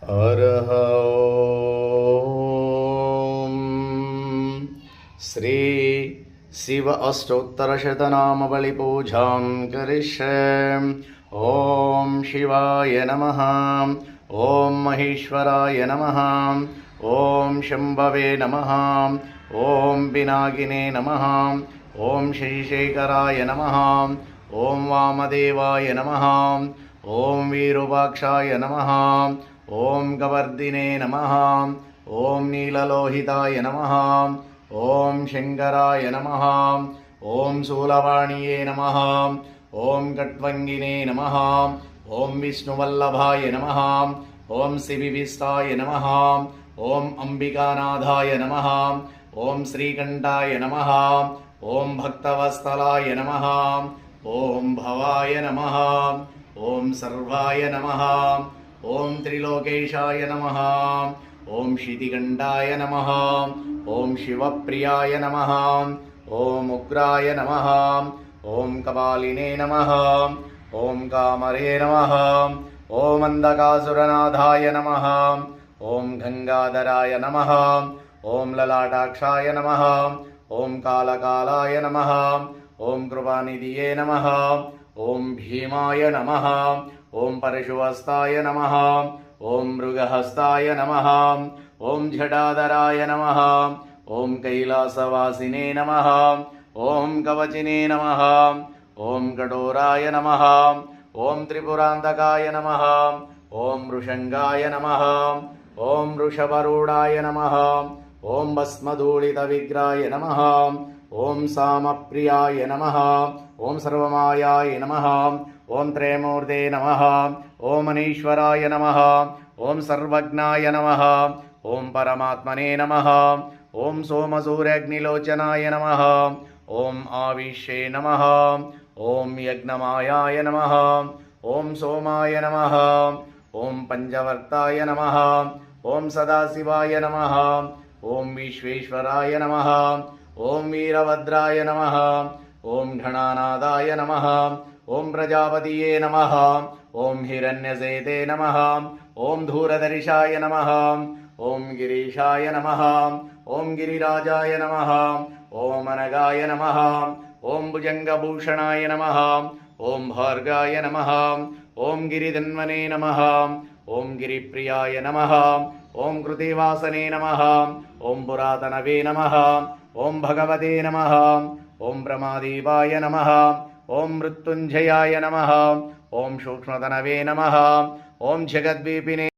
हरः ॐ श्री शिव अष्टोत्तरशतनामबलिपूजां करिष्ये। ॐ शिवाय नमः। ॐ महेश्वराय नमः। ॐ शम्भवे नमः। ॐ पिनाकिने नमः। ॐ श्रीशेखराय नमः। ॐ वामदेवाय नमः। ॐ विरूपाक्षाय नमः। ॐ कवर्दिने नमः। ॐ नीललोहिताय नमः। ॐ शङ्कराय नमः। ॐ शूलवाणीये नमः। ॐ कट्वङ्गिने नमः। ॐ विष्णुवल्लभाय नमः। ॐ शिविविष्टाय नमः। ॐ अम्बिकानाथाय नमः। ॐ श्रीकण्ठाय नमः। ॐ भक्तवत्सलाय नमः। ॐ भवाय नमः। ॐ सर्वाय नमः। ॐ त्रिलोकेशाय नमः। ॐ शितिकण्ठाय नमः। ॐ शिवप्रियाय नमः। ॐ उग्राय नमः। ॐ कपालिने नमः। ॐ कामरे नमः। ॐ अन्धकासुरनाथाय नमः। ॐ गङ्गाधराय नमः। ॐ ललाटाक्षाय नमः। ॐ कालकालाय नमः। ॐ कृपानिधिये नमः। ॐ भीमाय नमः। ॐ परशुहस्ताय नमः। ॐ मृगहस्ताय नमः। ॐ जटाधराय नमः। ॐ कैलासवासिने नमः। ॐ कवचिने नमः। ॐ कठोराय नमः। ॐ त्रिपुरान्तकाय नमः। ॐ वृषङ्गाय नमः। ॐ वृषभरूढाय नमः। ॐ भस्मधूलितविग्रहाय नमः। ॐ सामप्रियाय नमः। ॐ सर्वमायाय नमः। ॐ त्रयमूर्ते नमः। ॐ अनीश्वराय नमः। ॐ सर्वज्ञाय नमः। ॐ परमात्मने नमः। ॐ सोमसूर्याग्निलोचनाय नमः। ॐ आविश्ये नमः। ॐ यज्ञमायाय नमः। ॐ सोमाय नमः। ॐ पंचवर्ताय नमः। ॐ सदाशिवाय नमः। ॐ विश्वेश्वराय नमः। ॐ वीरभद्राय नमः। ॐ गणानादाय नमः। ॐ प्रजापतिये नमः। ॐ हिरण्यसेते नमः। ॐ धूरदर्शाय नमः। ॐ गिरीशाय नमः। ॐ गिरिराजाय नमः। ॐ अनगाय नमः। ॐ भुजङ्गभूषणाय नमः। ॐ भार्गाय नमः। ॐ गिरिधन्वने नमः। ॐ गिरिप्रियाय नमः। ॐ कृतिवासने नमः। ॐ पुरातनवे नमः। ॐ भगवते नमः। ॐ ब्रह्मदेवाय नमः। ॐ मृत्युञ्जयाय नमः। ॐ सूक्ष्मतनवे नमः। ॐ जगद्वीपिने